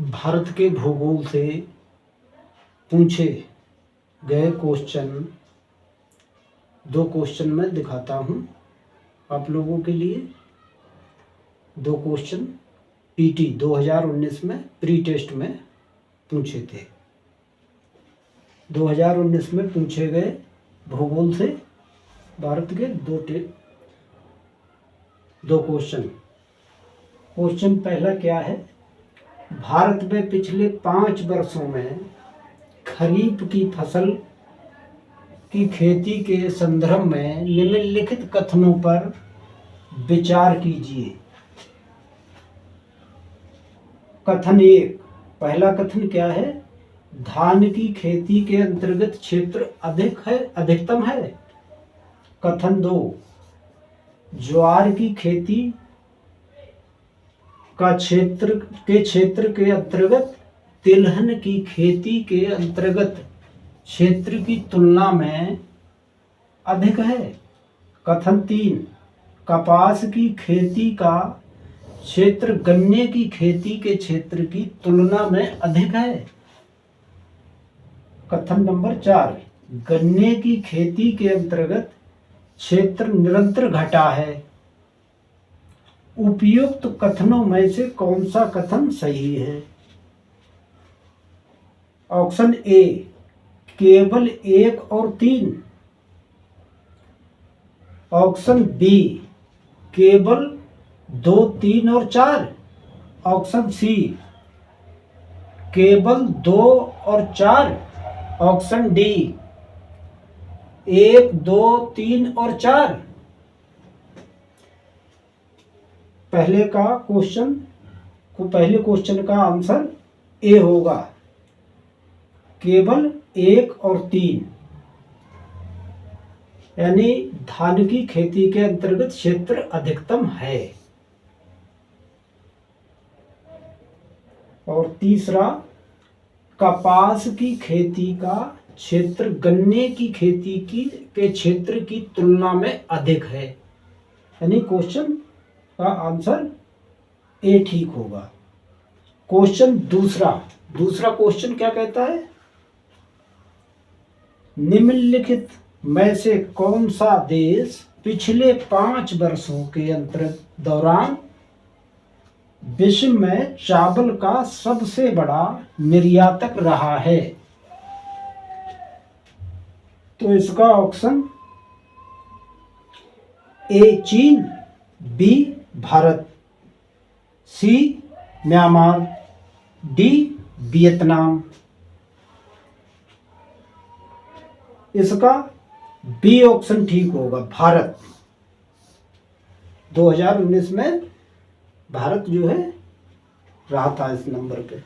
भारत के भूगोल से पूछे गए क्वेश्चन, दो क्वेश्चन मैं दिखाता हूँ आप लोगों के लिए। दो क्वेश्चन पीटी 2019 में प्री टेस्ट में पूछे थे। 2019 में पूछे गए भूगोल से भारत के दो क्वेश्चन। क्वेश्चन पहला क्या है? भारत में पिछले 5 वर्षों में खरीफ की फसल की खेती के संदर्भ में निम्नलिखित कथनों पर विचार कीजिए। कथन 1, पहला कथन क्या है? धान की खेती के अंतर्गत क्षेत्र अधिकतम है। कथन 2, ज्वार की खेती का क्षेत्र के अंतर्गत तिलहन की खेती के अंतर्गत क्षेत्र की तुलना में अधिक है। कथन 3, कपास की खेती का क्षेत्र गन्ने की खेती के क्षेत्र की तुलना में अधिक है। कथन नंबर 4, गन्ने की खेती के अंतर्गत क्षेत्र निरंतर घटा है। उपयुक्त कथनों में से कौन सा कथन सही है? ऑप्शन ए, केवल 1 और 3। ऑप्शन बी, केवल 2, 3 और 4। ऑप्शन सी, केवल 2 और 4। ऑप्शन डी, 1, 2, 3 और 4। पहले क्वेश्चन का आंसर ए होगा, केवल 1 और 3, यानी धान की खेती के अंतर्गत क्षेत्र अधिकतम है। और तीसरा, कपास की खेती का क्षेत्र गन्ने की खेती के क्षेत्र की तुलना में अधिक है, यानी क्वेश्चन का आंसर ए ठीक होगा। क्वेश्चन दूसरा क्वेश्चन क्या कहता है? निम्नलिखित में से कौन सा देश पिछले 5 वर्षों के दौरान विश्व में चावल का सबसे बड़ा निर्यातक रहा है? तो इसका ऑप्शन ए चीन, बी भारत, सी म्यांमार, डी वियतनाम। इसका बी ऑप्शन ठीक होगा, भारत। 2019 में भारत जो है रहा था इस नंबर पे।